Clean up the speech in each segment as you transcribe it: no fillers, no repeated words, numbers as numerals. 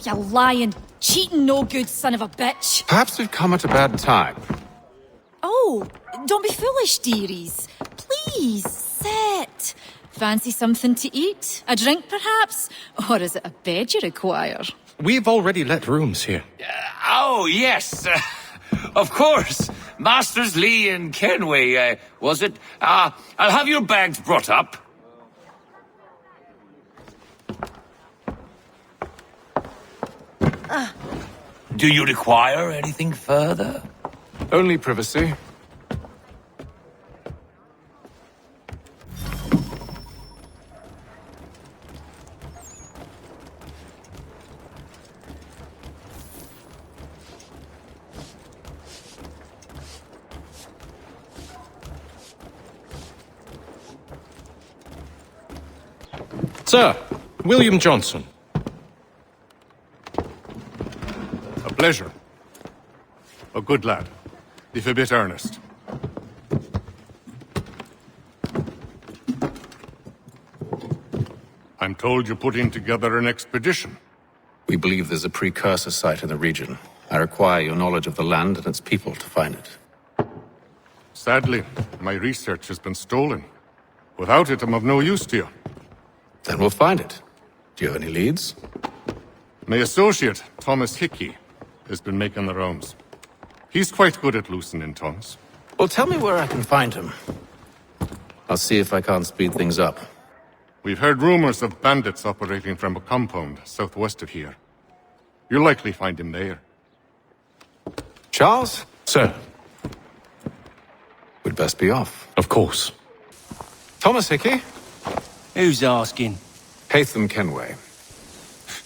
You lying, cheating, no good son of a bitch. Perhaps we've come at a bad time. Oh, don't be foolish, dearies. Please, sit. Fancy something to eat? A drink, perhaps? Or is it a bed you require? We've already let rooms here. Oh, yes. Of course. Masters Lee and Kenway, was it? I'll have your bags brought up. Do you require anything further? Only privacy. Sir, William Johnson. A pleasure. A good lad, if a bit earnest. I'm told you're putting together an expedition. We believe there's a precursor site in the region. I require your knowledge of the land and its people to find it. Sadly, my research has been stolen. Without it, I'm of no use to you. Then we'll find it. Do you have any leads? My associate, Thomas Hickey, has been making the rounds. He's quite good at loosening tongues. Well, tell me where I can find him. I'll see if I can't speed things up. We've heard rumors of bandits operating from a compound southwest of here. You'll likely find him there. Charles? Sir, We'd best be off. of course. Thomas Hickey? Who's asking? Haytham Kenway.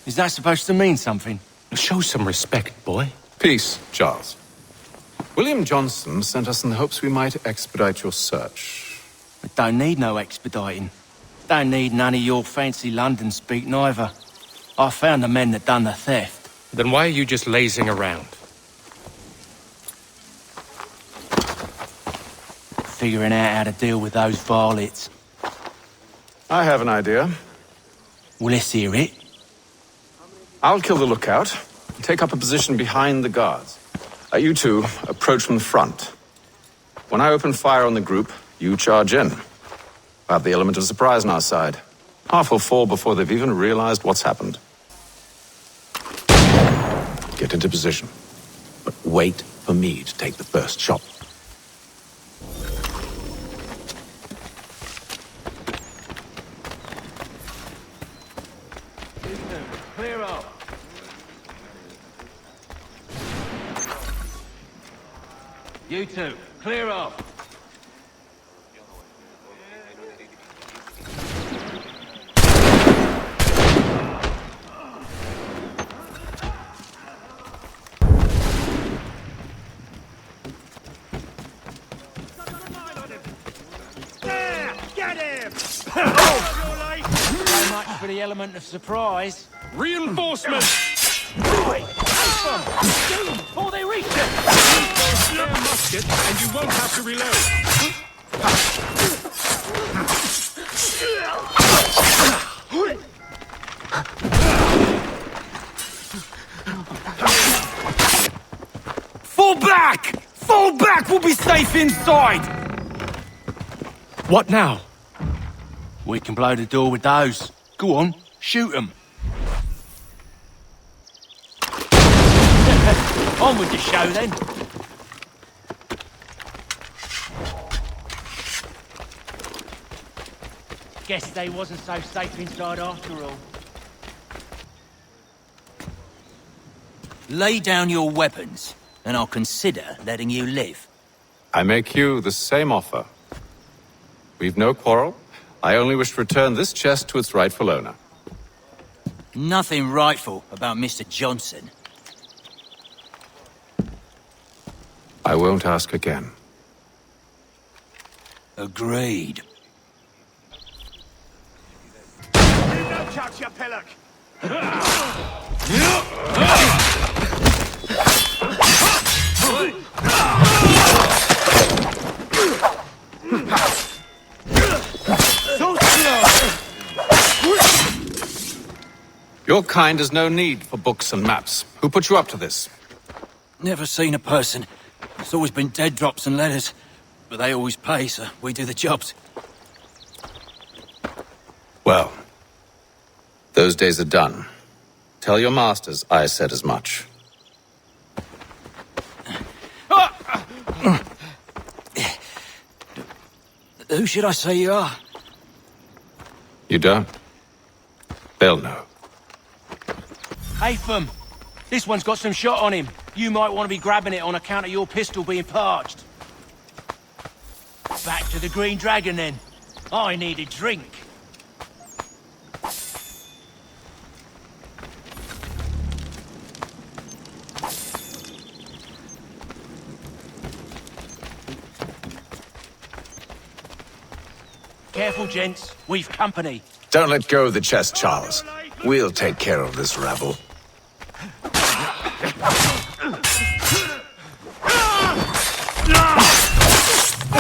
Is that supposed to mean something? Show some respect, boy. Peace, Charles. William Johnson sent us in the hopes we might expedite your search. We don't need no expediting. Don't need none of your fancy London speak neither. I found the men that done the theft. Then why are you just lazing around? Figuring out how to deal with those varlets. I have an idea. Well, let's hear it. I'll kill the lookout, take up a position behind the guards. You two approach from the front. When I open fire on the group, you charge in. I have the element of surprise on our side. Half will fall before they've even realized what's happened. Get into position. But wait for me to take the first shot. Clear up. You two, clear up. So much for the element of surprise. Reinforcements! Right! Shoot before they reach it! Spare musket, and you won't have to reload. Fall back! Fall back! We'll be safe inside! What now? We can blow the door with those. Go on, shoot them. On with the show, then. Guess they wasn't so safe inside after all. Lay down your weapons, and I'll consider letting you live. I make you the same offer. We've no quarrel. I only wish to return this chest to its rightful owner. Nothing rightful about Mr. Johnson. I won't ask again. Agreed. Your kind has no need for books and maps. Who put you up to this? Never seen a person. It's always been dead drops and letters. But they always pay, so we do the jobs. Well, those days are done. Tell your masters I said as much. Who should I say you are? You don't? They'll know. Haytham, this one's got some shot on him. You might want to be grabbing it on account of your pistol being parched. Back to the Green Dragon, then. I need a drink. Careful, gents. We've company. Don't let go of the chest, Charles. We'll take care of this rabble.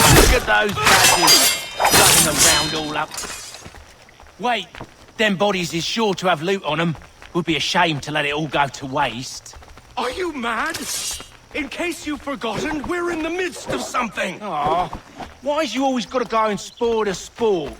Look at those badges. Running around all up. Wait, them bodies is sure to have loot on them. Would be a shame to let it all go to waste. Are you mad? In case you've forgotten, we're in the midst of something. Aw, why's you always got to go and spoil the sport?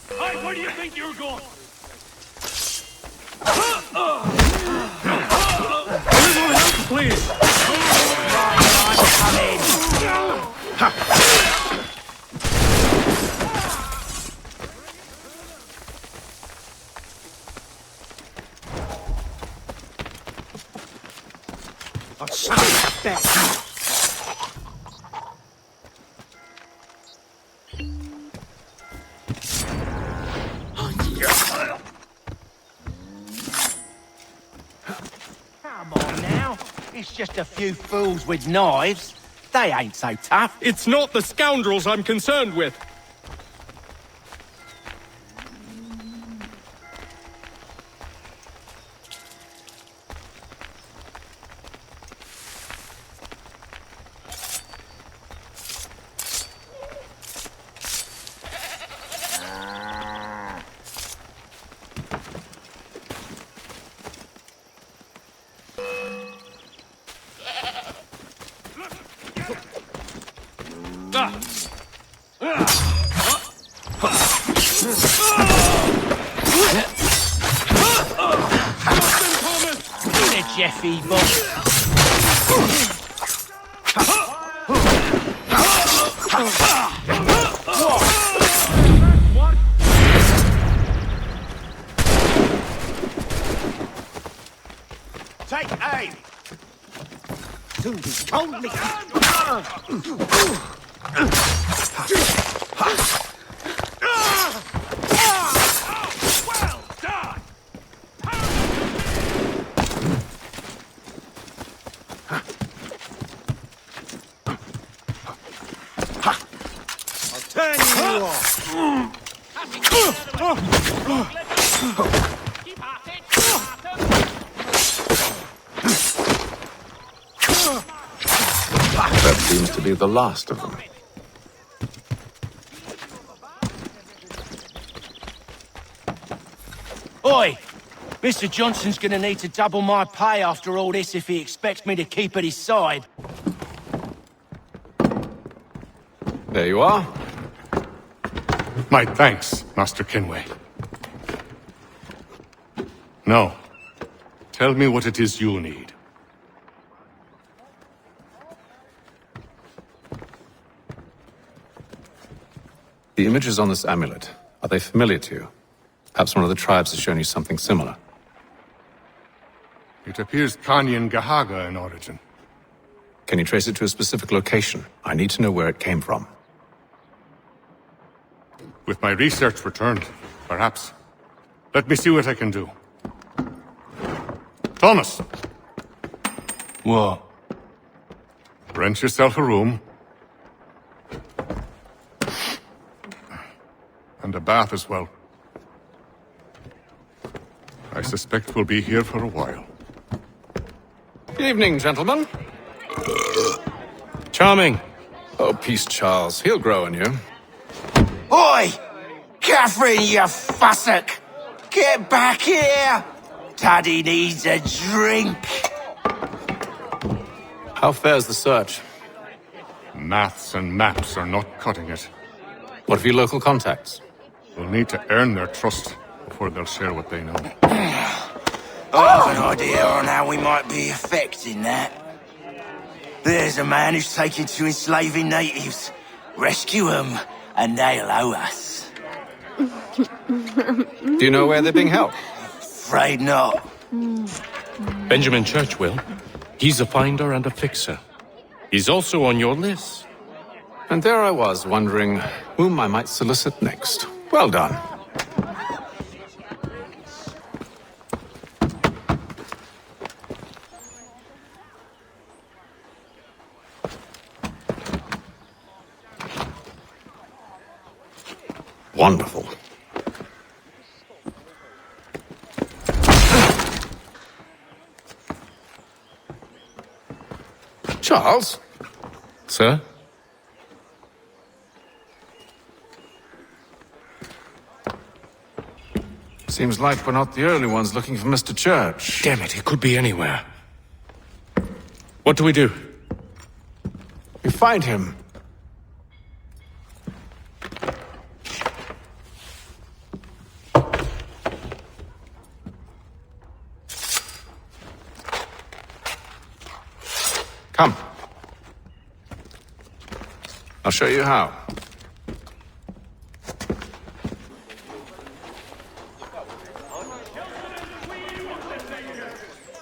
Hey, where do you think you're going? Please. Oh, son of a bitch. Come on now. It's just a few fools with knives. They ain't so tough. It's not the scoundrels I'm concerned with. The Jeffy boy. Take aim. Well done. I'll turn you off. That seems to be the last of them. Oi! Mr. Johnson's gonna need to double my pay after all this if he expects me to keep at his side. There you are. My thanks, Master Kenway. Now, tell me what it is you need. The images on this amulet, are they familiar to you? Perhaps one of the tribes has shown you something similar. It appears Kanyan Gahaga in origin. Can you trace it to a specific location? I need to know where it came from. With my research returned, perhaps. Let me see what I can do. Thomas! What? Rent yourself a room. And a bath as well. I suspect we'll be here for a while. Evening, gentlemen. Charming. Oh, peace, Charles. He'll grow on you. Oi! Catherine, you fussock! Get back here! Daddy needs a drink. How fares the search? Maths and maps are not cutting it. What of your local contacts? We'll need to earn their trust before they'll share what they know. I have an idea on how we might be affecting that. There's a man who's taken to enslaving natives. Rescue them, and they'll owe us. Do you know where they're being held? Afraid not. Benjamin Church will. He's a finder and a fixer. He's also on your list. And there I was, wondering whom I might solicit next. Well done. Wonderful. Charles? Sir? Seems like we're not the only ones looking for Mr. Church. Damn it, he could be anywhere. What do we do? We find him. Come. I'll show you how.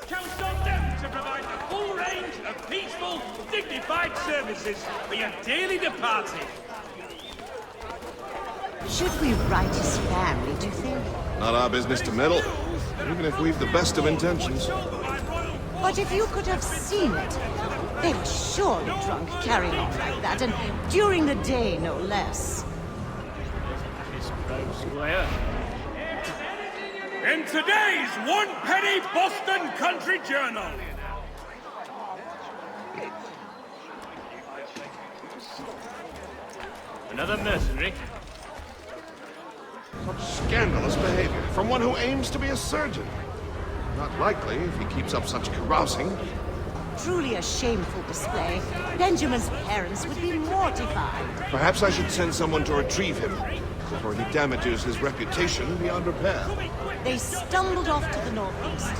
Count on them to provide a full range of peaceful, dignified services for your dearly departed. Should we write his family, do you think? Not our business to meddle, even if we've the best of intentions. But if you could have seen it, they were surely drunk carrying on like that, and during the day, no less. In today's one-penny Boston Country Journal. Another mercenary? Such scandalous behavior from one who aims to be a surgeon. Not likely if he keeps up such carousing. Truly a shameful display. Benjamin's parents would be mortified. Perhaps I should send someone to retrieve him before he damages his reputation beyond repair. They stumbled off to the northeast,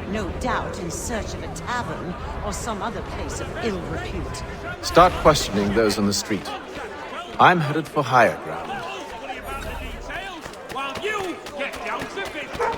no doubt in search of a tavern or some other place of ill repute. Start questioning those on the street. I'm headed for higher ground. While you get down to business.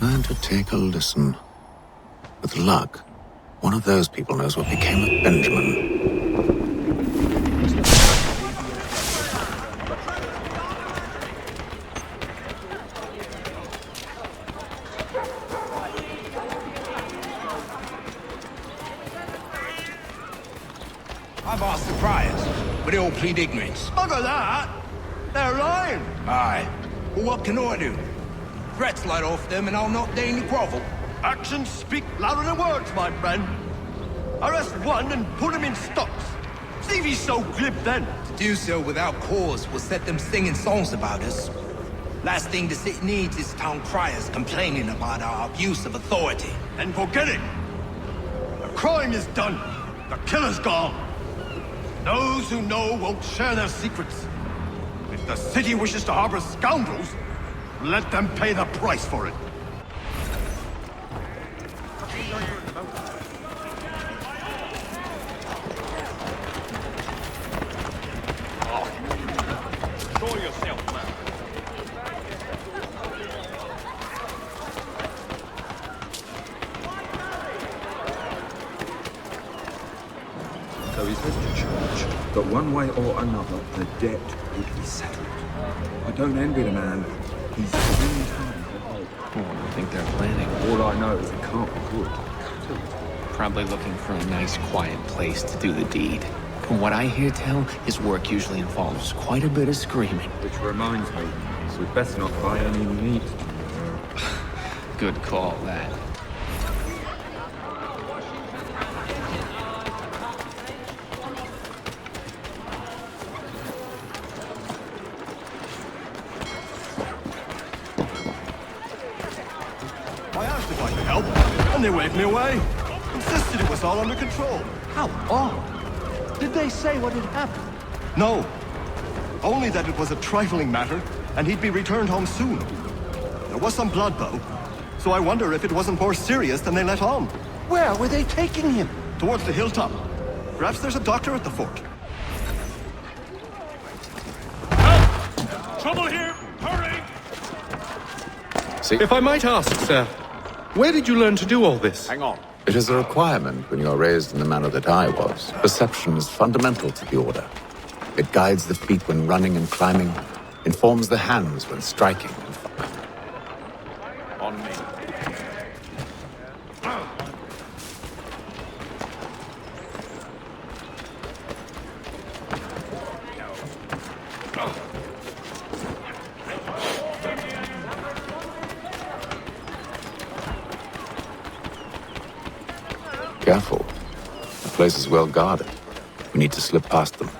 And to take a listen. With luck, one of those people knows what became of Benjamin. I've asked the priors, but they all plead ignorance. Bugger that! They're lying. Aye. Well, what can I do? Threats light off them and I'll not deign to grovel. Actions speak louder than words, my friend. Arrest one and put him in stocks. See if he's so glib then. To do so without cause will set them singing songs about us. Last thing the city needs is town criers complaining about our abuse of authority. Then forget it. The crime is done. The killer's gone. Those who know won't share their secrets. If the city wishes to harbor scoundrels, let them pay the price for it. Show yourself, man. So he says to church, but one way or another, the debt would be settled. I don't envy the man. He's really time to hold. What do you think they're planning? All I know is it can't be good. Probably looking for a nice, quiet place to do the deed. From what I hear tell, his work usually involves quite a bit of screaming. Which reminds me, so we'd best not buy any meat. Good call, that. I asked if I could help, and they waved me away. Insisted it was all under control. How odd. Did they say what had happened? No. Only that it was a trifling matter, and he'd be returned home soon. There was some blood, though, so I wonder if it wasn't more serious than they let on. Where were they taking him? Towards the hilltop. Perhaps there's a doctor at the fort. Help! Trouble here! Hurry! See? If I might ask, sir, where did you learn to do all this? Hang on. It is a requirement when you are raised in the manner that I was. Perception is fundamental to the Order. It guides the feet when running and climbing, informs the hands when striking and firing. On me. Careful. The place is well guarded. We need to slip past them.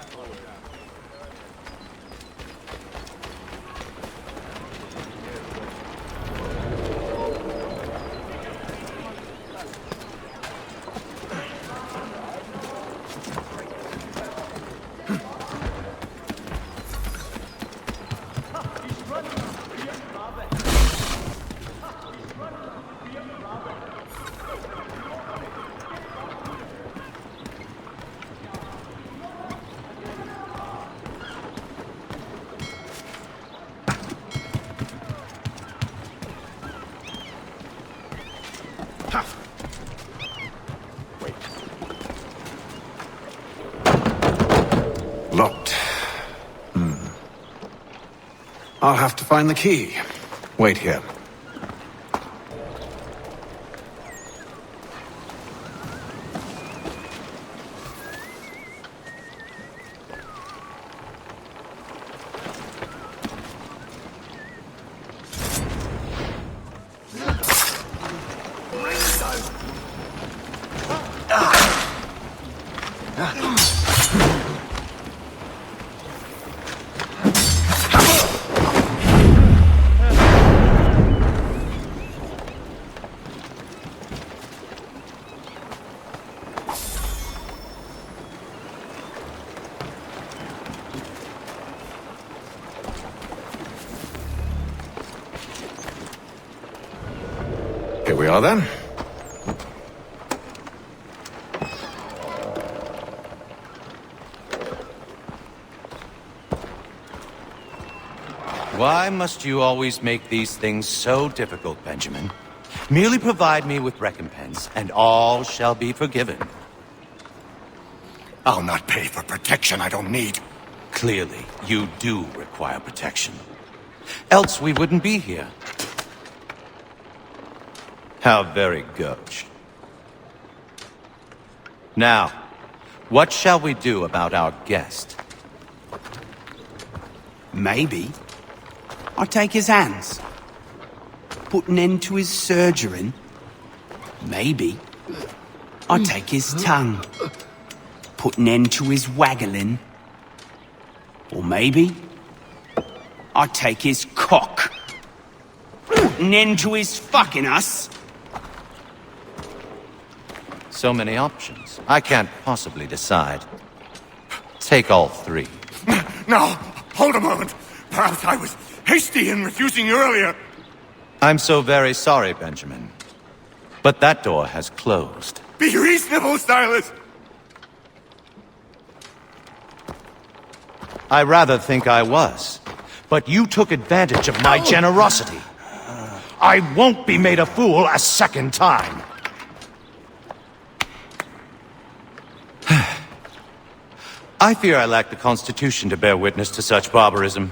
Locked. I'll have to find the key. Wait here. Here we are then. Why must you always make these things so difficult, Benjamin? Merely provide me with recompense, and all shall be forgiven. I'll not pay for protection I don't need. Clearly, you do require protection. Else we wouldn't be here. How very gauche. Now, what shall we do about our guest? Maybe I take his hands, put an end to his surgering. Maybe I take his tongue, put an end to his waggling. Or maybe I take his cock, put an end to his fucking us. So many options. I can't possibly decide. Take all three. Now, hold a moment. Perhaps I was hasty in refusing you earlier. I'm so very sorry, Benjamin. But that door has closed. Be reasonable, Silas. I rather think I was. But you took advantage of my generosity. I won't be made a fool a second time. I fear I lack the constitution to bear witness to such barbarism.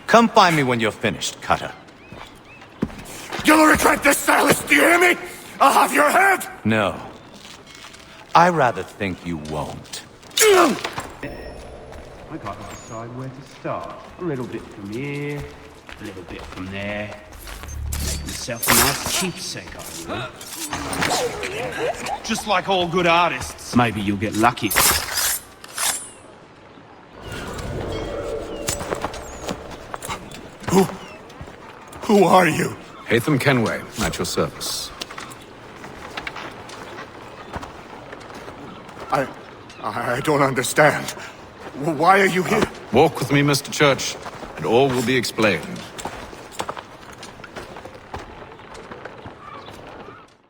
Come find me when you're finished, Cutter. You'll regret this, Silas, do you hear me? I'll have your head! No. I rather think you won't. I got to decide where to start. A little bit from here, a little bit from there. Make myself a nice keepsake, I will. Just like all good artists. Maybe you'll get lucky. Who are you? Haytham Kenway, at your service. I don't understand. Why are you here? Walk with me, Mr. Church, and all will be explained.